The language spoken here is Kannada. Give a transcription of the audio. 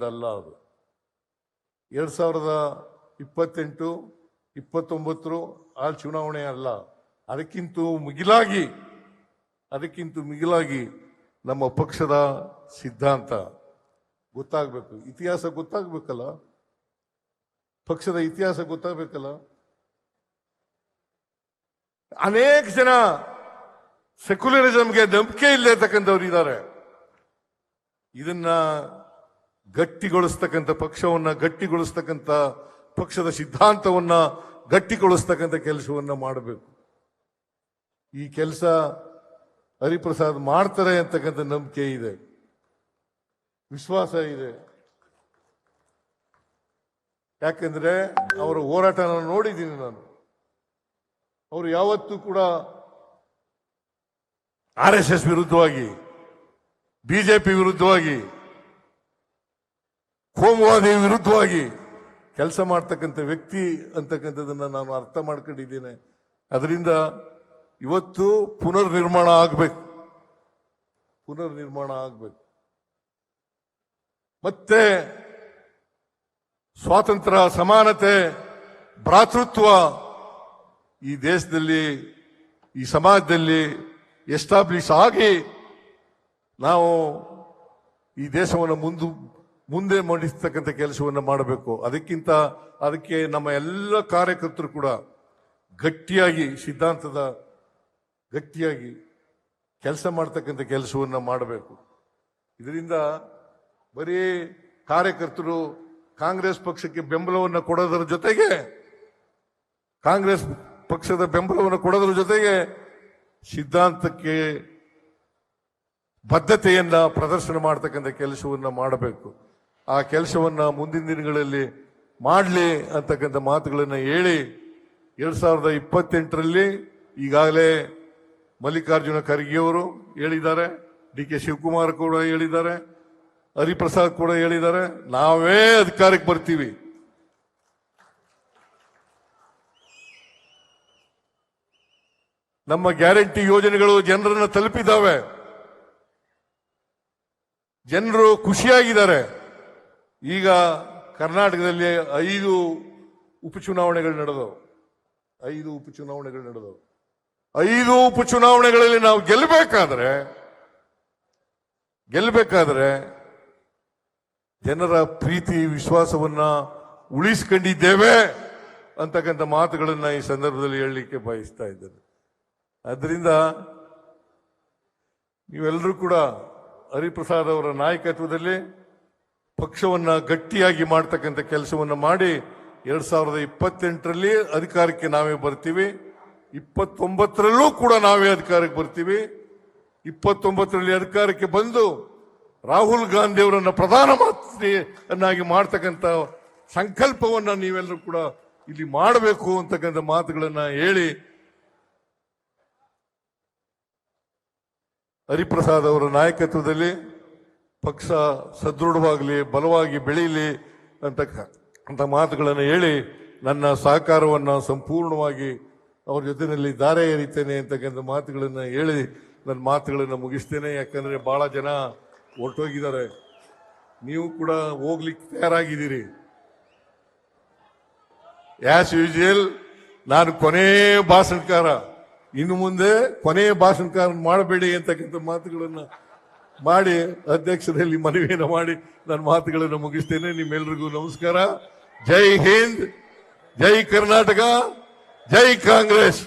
ಅಲ್ಲ ಅದು 2028, 29 ಆ ಚುನಾವಣೆ ಅಲ್ಲ. ಅದಕ್ಕಿಂತ ಮಿಗಿಲಾಗಿ ನಮ್ಮ ಪಕ್ಷದ ಸಿದ್ಧಾಂತ ಗೊತ್ತಾಗಬೇಕು, ಇತಿಹಾಸ ಗೊತ್ತಾಗಬೇಕಲ್ಲ, ಪಕ್ಷದ ಇತಿಹಾಸ ಗೊತ್ತಾಗಬೇಕಲ್ಲ. ಅನೇಕ ಜನ ಸೆಕ್ಯುಲರಿಸಂಗೆ ನಂಬಿಕೆ ಇಲ್ಲತಕ್ಕಂಥವ್ರು ಇದ್ದಾರೆ. ಇದನ್ನ ಗಟ್ಟಿಗೊಳಿಸ್ತಕ್ಕಂಥ ಪಕ್ಷವನ್ನ ಗಟ್ಟಿಗೊಳಿಸ್ತಕ್ಕಂಥ ಪಕ್ಷದ ಸಿದ್ಧಾಂತವನ್ನ ಗಟ್ಟಿಗೊಳಿಸ್ತಕ್ಕಂಥ ಕೆಲಸವನ್ನ ಮಾಡಬೇಕು. ಈ ಕೆಲಸ ಹರಿಪ್ರಸಾದ್ ಮಾಡ್ತಾರೆ ಅಂತಕ್ಕಂಥ ನಂಬಿಕೆ ಇದೆ, ವಿಶ್ವಾಸ ಇದೆ. ಯಾಕೆಂದ್ರೆ ಅವರ ಹೋರಾಟನ ನೋಡಿದ್ದೀನಿ ನಾನು. ಅವರು ಯಾವತ್ತೂ ಕೂಡ RSS ವಿರುದ್ಧವಾಗಿ, ಬಿಜೆಪಿ ವಿರುದ್ಧವಾಗಿ, ಕೋಮುವಾದಿ ವಿರುದ್ಧವಾಗಿ ಕೆಲಸ ಮಾಡ್ತಕ್ಕಂಥ ವ್ಯಕ್ತಿ ಅಂತಕ್ಕಂಥದನ್ನ ನಾನು ಅರ್ಥ ಮಾಡ್ಕೊಂಡಿದ್ದೇನೆ. ಅದರಿಂದ ಇವತ್ತು ಪುನರ್ನಿರ್ಮಾಣ ಆಗ್ಬೇಕು. ಮತ್ತೆ ಸ್ವಾತಂತ್ರ್ಯ, ಸಮಾನತೆ, ಭ್ರಾತೃತ್ವ ಈ ದೇಶದಲ್ಲಿ, ಈ ಸಮಾಜದಲ್ಲಿ ಎಸ್ಟಾಬ್ಲಿಷ್ ಆಗಿ ನಾವು ಈ ದೇಶವನ್ನು ಮುಂದೆ ಮಾಡಿಸ್ತಕ್ಕಂಥ ಕೆಲಸವನ್ನು ಮಾಡಬೇಕು. ಅದಕ್ಕೆ ನಮ್ಮ ಎಲ್ಲ ಕಾರ್ಯಕರ್ತರು ಕೂಡ ಗಟ್ಟಿಯಾಗಿ ಸಿದ್ಧಾಂತದ ಗಟ್ಟಿಯಾಗಿ ಕೆಲಸ ಮಾಡ್ತಕ್ಕಂಥ ಕೆಲಸವನ್ನ ಮಾಡಬೇಕು. ಇದರಿಂದ ಬರೀ ಕಾರ್ಯಕರ್ತರು ಕಾಂಗ್ರೆಸ್ ಪಕ್ಷಕ್ಕೆ ಬೆಂಬಲವನ್ನು ಕೊಡೋದರ ಜೊತೆಗೆ, ಕಾಂಗ್ರೆಸ್ ಪಕ್ಷದ ಬೆಂಬಲವನ್ನು ಕೊಡೋದ್ರ ಜೊತೆಗೆ ಸಿದ್ಧಾಂತಕ್ಕೆ ಬದ್ಧತೆಯನ್ನ ಪ್ರದರ್ಶನ ಮಾಡತಕ್ಕಂಥ ಕೆಲಸವನ್ನ ಮಾಡಬೇಕು. ಆ ಕೆಲಸವನ್ನ ಮುಂದಿನ ದಿನಗಳಲ್ಲಿ ಮಾಡಲಿ ಅಂತಕ್ಕಂಥ ಮಾತುಗಳನ್ನ ಹೇಳಿ 2028ರಲ್ಲಿ ಈಗಾಗಲೇ ಮಲ್ಲಿಕಾರ್ಜುನ ಖರ್ಗೆ ಅವರು ಹೇಳಿದ್ದಾರೆ, DK ಶಿವಕುಮಾರ್ ಕೂಡ ಹೇಳಿದ್ದಾರೆ, ಹರಿಪ್ರಸಾದ್ ಕೂಡ ಹೇಳಿದ್ದಾರೆ, ನಾವೇ ಅಧಿಕಾರಕ್ಕೆ ಬರ್ತೀವಿ. ನಮ್ಮ ಗ್ಯಾರಂಟಿ ಯೋಜನೆಗಳು ಜನರನ್ನ ತಲುಪಿದ್ದಾವೆ, ಜನರು ಖುಷಿಯಾಗಿದ್ದಾರೆ. ಈಗ ಕರ್ನಾಟಕದಲ್ಲಿ 5 ಉಪಚುನಾವಣೆಗಳು ನಡೆದವು. 5 ಉಪಚುನಾವಣೆಗಳಲ್ಲಿ ನಾವು ಗೆಲ್ಲಬೇಕಾದ್ರೆ ಜನರ ಪ್ರೀತಿ ವಿಶ್ವಾಸವನ್ನ ಉಳಿಸಿಕೊಂಡಿದ್ದೇವೆ ಅಂತಕ್ಕಂಥ ಮಾತುಗಳನ್ನ ಈ ಸಂದರ್ಭದಲ್ಲಿ ಹೇಳಲಿಕ್ಕೆ ಬಯಸ್ತಾ ಇದ್ದೇನೆ. ಅದರಿಂದ ನೀವೆಲ್ಲರೂ ಕೂಡ ಹರಿಪ್ರಸಾದ್ ಅವರ ನಾಯಕತ್ವದಲ್ಲಿ ಪಕ್ಷವನ್ನ ಗಟ್ಟಿಯಾಗಿ ಮಾಡ್ತಕ್ಕಂಥ ಕೆಲಸವನ್ನ ಮಾಡಿ 2028ರಲ್ಲಿ ಅಧಿಕಾರಕ್ಕೆ ನಾವೇ ಬರ್ತೀವಿ. 29ರಲ್ಲೂ ಕೂಡ ನಾವೇ ಅಧಿಕಾರಕ್ಕೆ ಬರ್ತೀವಿ. 29ರಲ್ಲಿ ಅಧಿಕಾರಕ್ಕೆ ಬಂದು ರಾಹುಲ್ ಗಾಂಧಿ ಅವರನ್ನ ಪ್ರಧಾನಮಂತ್ರಿಯನ್ನಾಗಿ ಮಾಡ್ತಕ್ಕಂಥ ಸಂಕಲ್ಪವನ್ನ ನೀವೆಲ್ಲರೂ ಕೂಡ ಇಲ್ಲಿ ಮಾಡಬೇಕು ಅಂತಕ್ಕಂಥ ಮಾತುಗಳನ್ನ ಹೇಳಿ ಹರಿಪ್ರಸಾದ್ ಅವರ ನಾಯಕತ್ವದಲ್ಲಿ ಪಕ್ಷ ಸದೃಢವಾಗಲಿ, ಬಲವಾಗಿ ಬೆಳೀಲಿ ಅಂತ ಮಾತುಗಳನ್ನು ಹೇಳಿ ನನ್ನ ಸಹಕಾರವನ್ನು ಸಂಪೂರ್ಣವಾಗಿ ಅವ್ರ ಜೊತೆಯಲ್ಲಿ ದಾರೆ ಎರಿತೇನೆ ಅಂತಕ್ಕಂಥ ಮಾತುಗಳನ್ನು ಹೇಳಿ ನನ್ನ ಮಾತುಗಳನ್ನು ಮುಗಿಸ್ತೇನೆ. ಯಾಕಂದ್ರೆ ಬಹಳ ಜನ ಹೊರಟೋಗಿದ್ದಾರೆ, ನೀವು ಕೂಡ ಹೋಗ್ಲಿಕ್ಕೆ ತಯಾರಾಗಿದ್ದೀರಿ. ಆಸ್ ಯೂಶುವಲ್ ನಾನು ಕೊನೆ ಭಾಷಣಕಾರ, ಇನ್ನು ಮುಂದೆ ಕೊನೆ ಭಾಷಣಕಾರ ಮಾಡಬೇಡಿ ಅಂತಕ್ಕಂಥ ಮಾತುಗಳನ್ನು ಮಾಡಿ ಅಧ್ಯಕ್ಷರಲ್ಲಿ ಮನವಿಯನ್ನು ಮಾಡಿ ನನ್ನ ಮಾತುಗಳನ್ನು ಮುಗಿಸ್ತೇನೆ. ನಿಮ್ಮೆಲ್ಲರಿಗೂ ನಮಸ್ಕಾರ. ಜೈ ಹಿಂದ್, ಜೈ ಕರ್ನಾಟಕ, ಜೈ ಕಾಂಗ್ರೆಸ್.